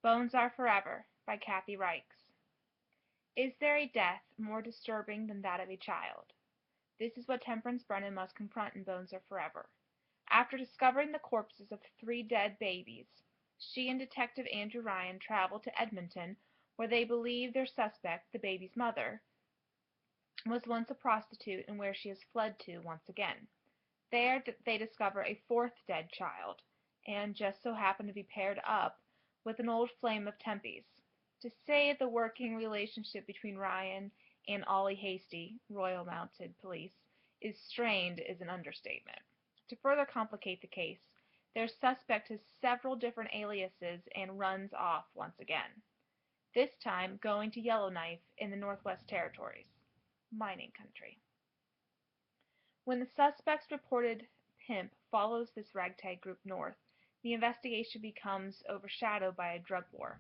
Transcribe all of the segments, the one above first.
Bones Are Forever by Kathy Reichs. Is there a death more disturbing than that of a child? This is what Temperance Brennan must confront in Bones Are Forever. After discovering the corpses of 3 dead babies, she and Detective Andrew Ryan travel to Edmonton, where they believe their suspect, the baby's mother, was once a prostitute and where she has fled to once again. There they discover a 4th dead child, and just so happen to be paired up with an old flame of Tempe's. To say the working relationship between Ryan and Ollie Hasty, Royal Mounted Police, is strained is an understatement. To further complicate the case, their suspect has several different aliases and runs off once again, this time going to Yellowknife in the Northwest Territories, mining country. When the suspect's reported pimp follows this ragtag group north, the investigation becomes overshadowed by a drug war.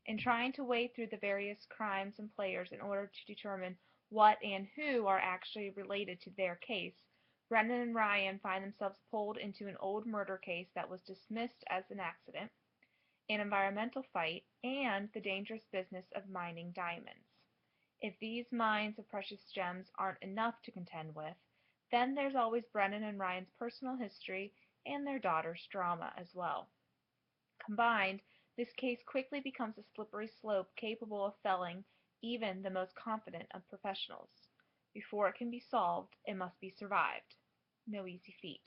In trying to wade through the various crimes and players in order to determine what and who are actually related to their case, Brennan and Ryan find themselves pulled into an old murder case that was dismissed as an accident, an environmental fight, and the dangerous business of mining diamonds. If these mines of precious gems aren't enough to contend with, then there's always Brennan and Ryan's personal history and their daughter's drama as well. Combined, this case quickly becomes a slippery slope capable of felling even the most confident of professionals. Before it can be solved, it must be survived. No easy feat.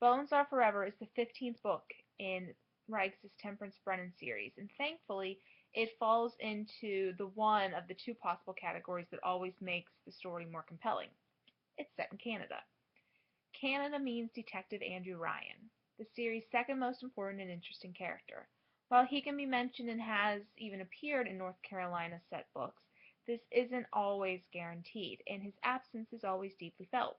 Bones Are Forever is the 15th book in Reichs' Temperance Brennan series, and thankfully it falls into the one of the 2 possible categories that always makes the story more compelling. It's set in Canada. Canada means Detective Andrew Ryan, the series' second most important and interesting character. While he can be mentioned and has even appeared in North Carolina set books, this isn't always guaranteed, and his absence is always deeply felt.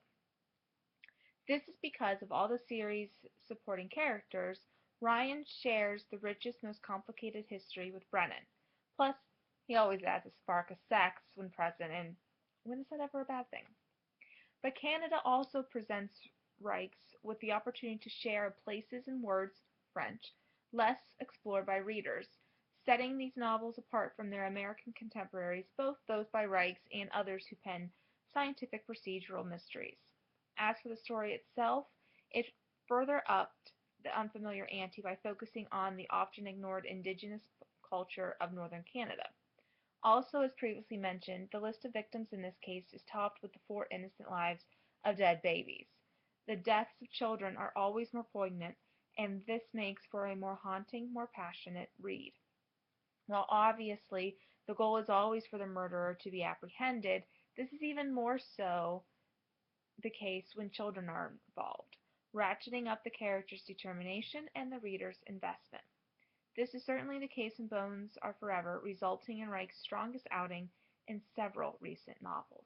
This is because of all the series' supporting characters, Ryan shares the richest, most complicated history with Brennan. Plus, he always adds a spark of sex when present, and when is that ever a bad thing? But Canada also presents Reichs with the opportunity to share places and words, French, less explored by readers, setting these novels apart from their American contemporaries, both those by Reichs and others who pen scientific procedural mysteries. As for the story itself, it further upped the unfamiliar ante by focusing on the often ignored indigenous culture of northern Canada. Also, as previously mentioned, the list of victims in this case is topped with the 4 innocent lives of dead babies. The deaths of children are always more poignant, and this makes for a more haunting, more passionate read. While obviously the goal is always for the murderer to be apprehended, this is even more so the case when children are involved, ratcheting up the character's determination and the reader's investment. This is certainly the case in Bones Are Forever, resulting in Reich's strongest outing in several recent novels.